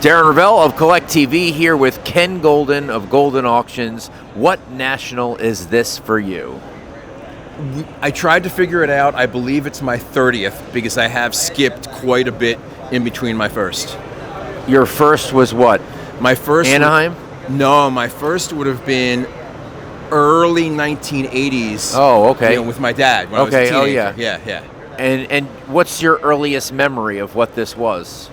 Darren Rovell of Collect TV here with Ken Goldin of Goldin Auctions. What national is this for you? I tried to figure it out. I believe it's my 30th because I have skipped quite a bit in between my first. Your first was what? My first Anaheim? No, my first would have been early 1980s. Oh, okay. With my dad when I was a teenager. Yeah. And what's your earliest memory of what this was?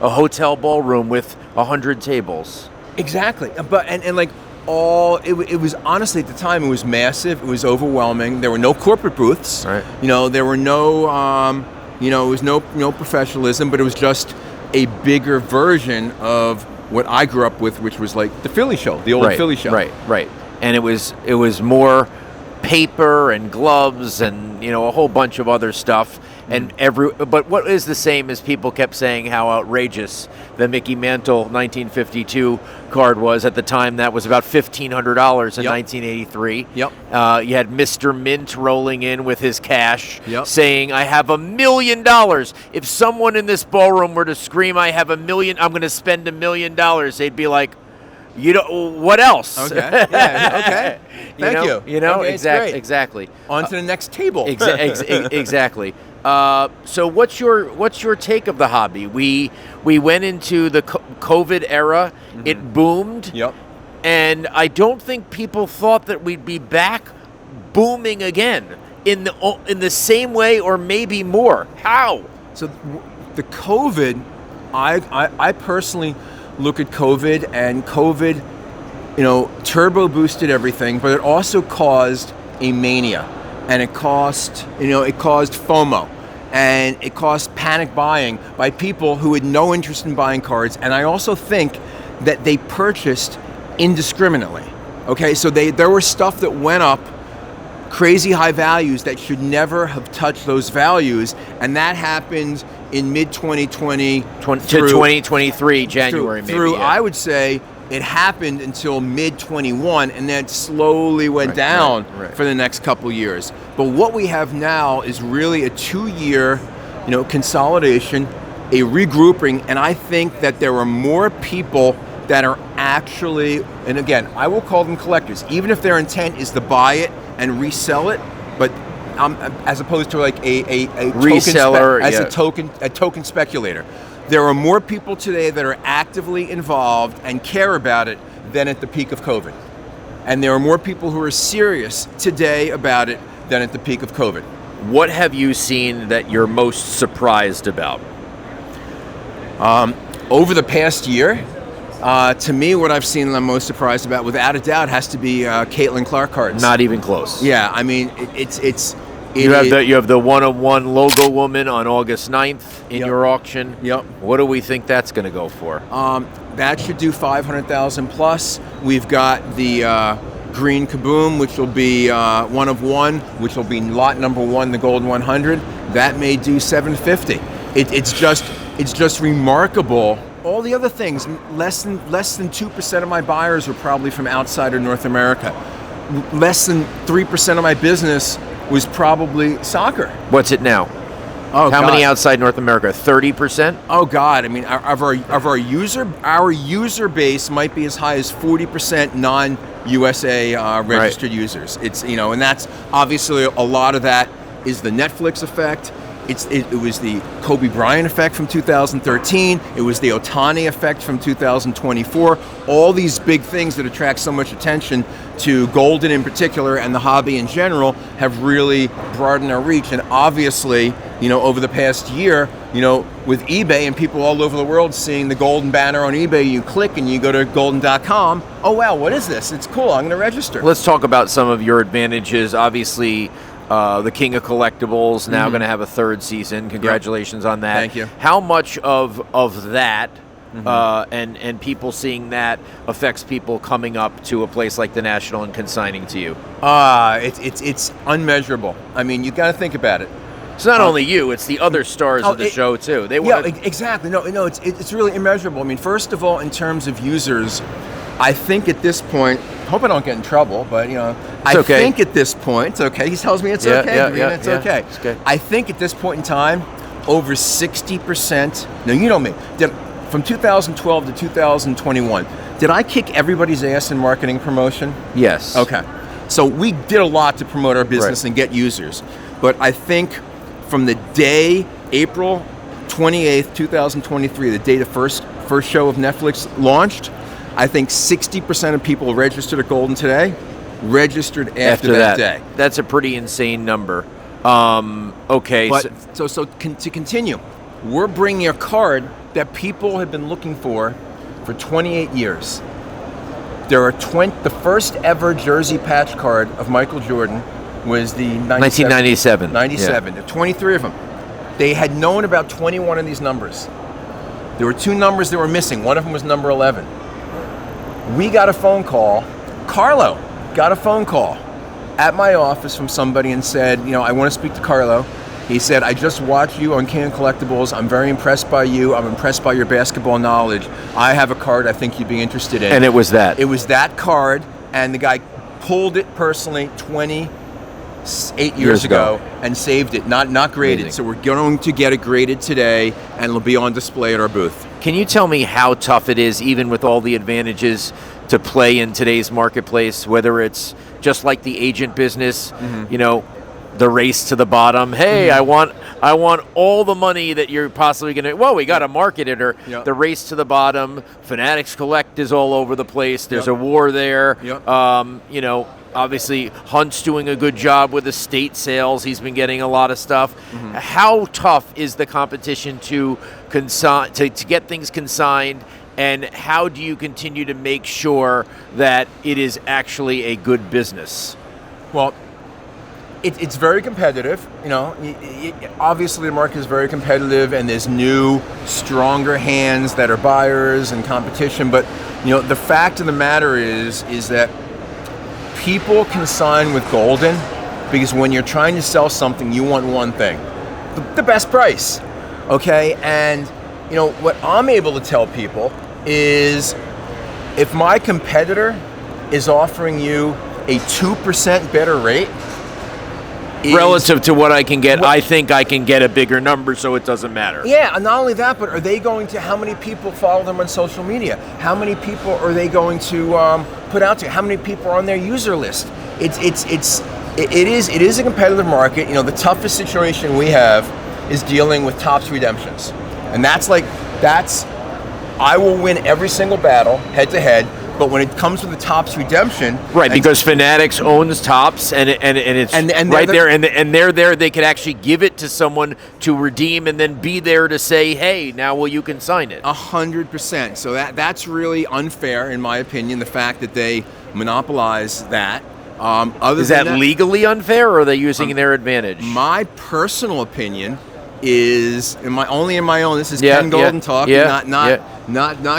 A hotel ballroom with 100 tables. Exactly. But and like it was honestly at the time it was massive. It was overwhelming. There were no corporate booths. Right. There were no it was no professionalism, but it was just a bigger version of what I grew up with, which was like the Philly show, the old Philly show. Right. And it was more paper and gloves and a whole bunch of other stuff. And but what is the same as people kept saying how outrageous the Mickey Mantle 1952 card was at the time. That was about $1,500 in 1983. Yep. You had Mr. Mint rolling in with his cash, saying, "I have $1 million. If someone in this ballroom were to scream, 'I have $1 million, I'm going to spend $1 million,' they'd be like, what else?" Okay. Yeah. Okay. Thank you. Okay, exactly. On to the next table. Exactly. So what's your take of the hobby? We went into the COVID era. Mm-hmm. It boomed. Yep. And I don't think people thought that we'd be back booming again in the same way or maybe more. How? So the COVID, I personally look at COVID, and COVID, turbo boosted everything, but it also caused a mania, and it caused FOMO, and it caused panic buying by people who had no interest in buying cards. And I also think that they purchased indiscriminately. Okay, so there was stuff that went up crazy high values that should never have touched those values, and that happened in mid-2020 to 2023 January, maybe. I would say it happened until mid-21, and then slowly went down for the next couple years. But what we have now is really a 2-year, consolidation, a regrouping, and I think that there are more people that are actually, and again, I will call them collectors, even if their intent is to buy it and resell it, but as opposed to like a reseller, a token speculator. There are more people today that are actively involved and care about it than at the peak of COVID. And there are more people who are serious today about it than at the peak of COVID. What have you seen that you're most surprised about? Over the past year, to me, what I've seen I'm most surprised about, without a doubt, has to be Caitlin Clark cards. Not even close. Yeah, I mean, you have the one-of-one logo woman on August 9th in your auction. Yep. What do we think that's going to go for? That should do 500,000 plus. We've got the green Kaboom, which will be one of one, which will be lot number 1, the Gold 100. That may do 750. It's just remarkable. All the other things, less than 2% of my buyers are probably from outside of North America. Less than 3% of my business was probably soccer. What's it now? Oh, how many outside North America? 30%? Oh God! I mean, our user base might be as high as 40% non-USA registered users. It's and that's obviously a lot of that is the Netflix effect. It was the Kobe Bryant effect from 2013. It was the Ohtani effect from 2024. All these big things that attract so much attention to Goldin in particular and the hobby in general have really broadened our reach. And obviously, over the past year, with eBay and people all over the world seeing the Goldin banner on eBay, you click and you go to goldin.com. Oh wow, what is this? It's cool. I'm going to register. Let's talk about some of your advantages. Obviously, the King of Collectibles now going to have a 3rd season. Congratulations on that. Thank you. How much of that and people seeing that affects people coming up to a place like the National and consigning to you? It's unmeasurable. I mean, you got to think about it. It's not only you; it's the other stars of the show too. Exactly. No, it's really immeasurable. I mean, first of all, in terms of users, I think at this point, hope I don't get in trouble, but I think at this point, it's okay. He tells me it's okay. It's okay. It's okay. I think at this point in time, over 60%. Now you know me. from 2012 to 2021, did I kick everybody's ass in marketing promotion? Yes. Okay. So we did a lot to promote our business and get users. But I think from the day April 28th, 2023, the day the first show of Netflix launched, I think 60% of people registered at Goldin today registered after that day. That's a pretty insane number. Okay. But to continue, we're bringing a card that people have been looking for 28 years. There are the first ever jersey patch card of Michael Jordan was the 1997. 97. There are 23 of them. They had known about 21 of these numbers. There were 2 numbers that were missing. One of them was number 11. We got a phone call. Carlo got a phone call at my office from somebody and said, I want to speak to Carlo. He said, I just watched you on Collectibles. I'm very impressed by you. I'm impressed by your basketball knowledge. I have a card I think you'd be interested in. And it was that. It was that card, and the guy pulled it personally 28 years ago and saved it, not graded. Amazing. So we're going to get it graded today, and it'll be on display at our booth. Can you tell me how tough it is, even with all the advantages, to play in today's marketplace, whether it's just like the agent business, the race to the bottom. Hey, I want all the money that you're possibly going to. Well, we got to market it, or the race to the bottom. Fanatics Collect is all over the place. There's a war there. Obviously Hunt's doing a good job with estate sales. He's been getting a lot of stuff. How tough is the competition to get things consigned? And how do you continue to make sure that it is actually a good business? Well, it's very competitive. Obviously the market is very competitive, and there's new, stronger hands that are buyers and competition. But the fact of the matter is that people consign with Goldin because when you're trying to sell something, you want one thing: the best price. Okay, and what I'm able to tell people is, if my competitor is offering you a 2% better rate relative to what I can get, I think I can get a bigger number, so it doesn't matter. Yeah, and not only that, but are they going to? How many people follow them on social media? How many people are they going to put out to? How many people are on their user list? It is a competitive market. The toughest situation we have is dealing with Topps redemptions, and that's I will win every single battle head to head. But when it comes to the Topps redemption, right, because Fanatics owns Topps, and it's right there, and they're there. They could actually give it to someone to redeem, and then be there to say, "Hey, now will you consign it?" 100%. So that's really unfair, in my opinion. The fact that they monopolize that. Is that legally unfair, or are they using their advantage? My personal opinion is, only in my own. This is Ken Goldin talking, not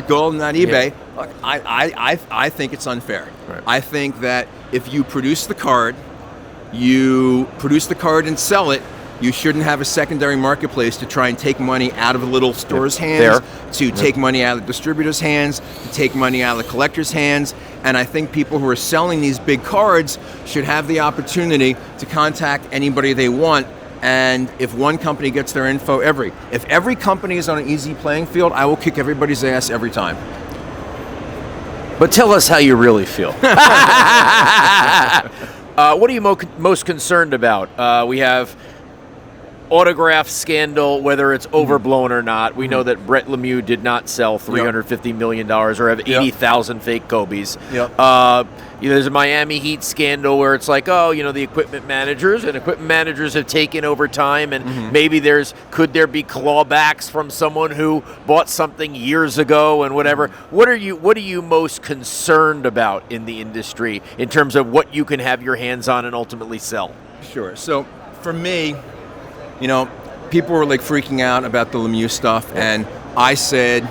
Goldin, not eBay. Yeah. Look, I think it's unfair. Right. I think that if you produce the card and sell it, you shouldn't have a secondary marketplace to try and take money out of the little store's hands, take money out of the distributor's hands, to take money out of the collector's hands. And I think people who are selling these big cards should have the opportunity to contact anybody they want. And if one company gets their info, if every company is on an easy playing field, I will kick everybody's ass every time. But tell us how you really feel. What are you most concerned about? We have autograph scandal, whether it's overblown or not. We know that Brett Lemieux did not sell $350 million or have 80,000 fake Kobe's. There's a Miami Heat scandal where it's like, the equipment managers have taken over time, and maybe could there be clawbacks from someone who bought something years ago and whatever. What are you most concerned about in the industry in terms of what you can have your hands on and ultimately sell? Sure. So for me, people were like freaking out about the Lemieux stuff, and I said,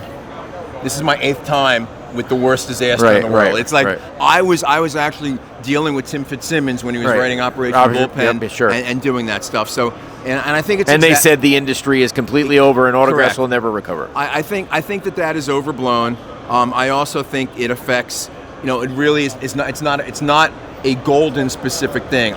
this is my 8th time with the worst disaster in the world. It's like I was actually dealing with Tim Fitzsimmons when he was writing Operation Bullpen and doing that stuff. So, and I think it's they said the industry is completely over and autographs will never recover. I think that is overblown. I also think it affects. It really is. It's not a Goldin specific thing.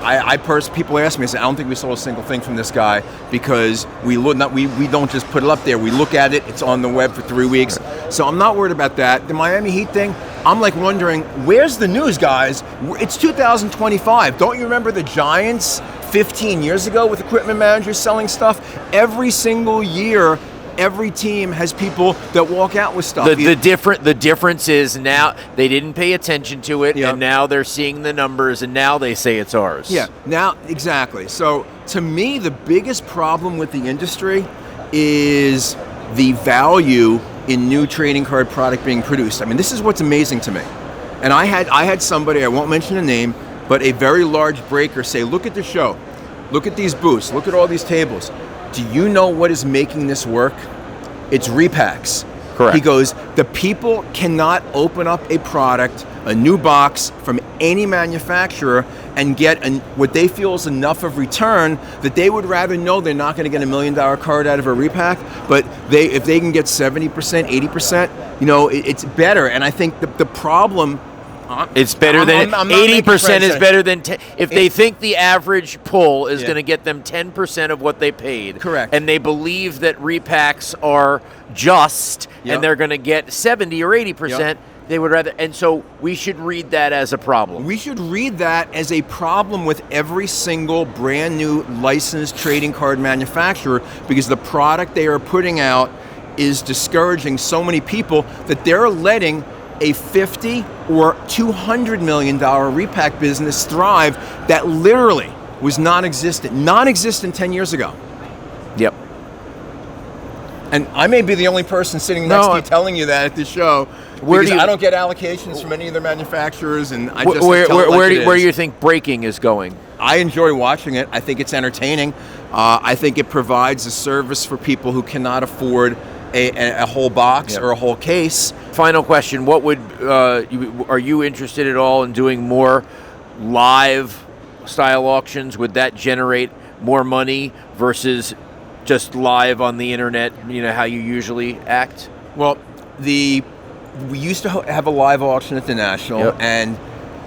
People ask me, I say, I don't think we sold a single thing from this guy because we don't just put it up there. We look at it, it's on the web for 3 weeks. So I'm not worried about that. The Miami Heat thing, I'm like wondering, where's the news, guys? It's 2025. Don't you remember the Giants 15 years ago with equipment managers selling stuff? Every single year, every team has people that walk out with stuff. The difference is now they didn't pay attention to it, and now they're seeing the numbers, and now they say it's ours. Yeah, now, exactly. So to me, the biggest problem with the industry is the value in new trading card product being produced. I mean, this is what's amazing to me. And I had somebody, I won't mention a name, but a very large breaker say, look at the show, look at these booths, look at all these tables. Do you know what is making this work? It's repacks. Correct. He goes, the people cannot open up a product, a new box from any manufacturer and get what they feel is enough of return that they would rather know they're not going to get $1 million card out of a repack, but if they can get 70%, 80%, it's better. And I think the problem... It's better than 80% is better than 10. If they think the average pull is going to get them 10% of what they paid, correct, and they believe that repacks are just and they're going to get 70 or 80%, they would rather. And so we should read that as a problem. We should read that as a problem with every single brand new licensed trading card manufacturer, because the product they are putting out is discouraging so many people that they're letting a $50 or $200 million repack business thrive that literally was non-existent 10 years ago. Yep. And I may be the only person sitting next to you telling you that at this show, because I don't get allocations from any of the manufacturers, and I just where do you think breaking is going? I enjoy watching it. I think it's entertaining. I think it provides a service for people who cannot afford a whole box or a whole case. Final question: what would are you interested at all in doing more live style auctions? Would that generate more money versus just live on the internet? How you usually act. Well, we used to have a live auction at the National, and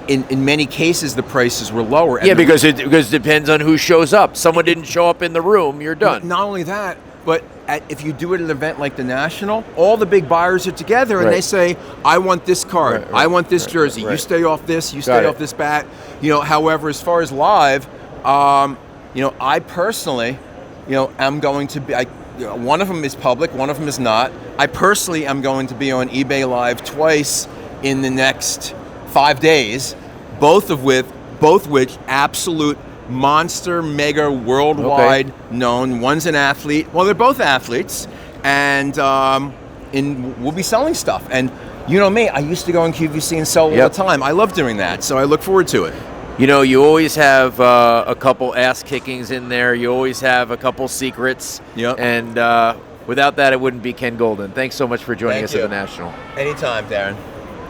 in many cases the prices were lower. And because it depends on who shows up. Someone didn't show up in the room, you're done. Not only that, but if you do it at an event like the National, all the big buyers are together and they say, I want this card, I want this jersey, you stay off this, you stay off this bat. However, as far as live, I personally, am going to be, one of them is public, one of them is not. I personally am going to be on eBay Live twice in the next 5 days, both which absolute monster, mega, worldwide known. One's an athlete. Well, they're both athletes, and we'll be selling stuff. And you know me, I used to go in QVC and sell all the time. I love doing that, so I look forward to it. You always have a couple ass kickings in there. You always have a couple secrets. And without that, it wouldn't be Ken Goldin. Thanks so much for joining us at the National. Anytime, Darren.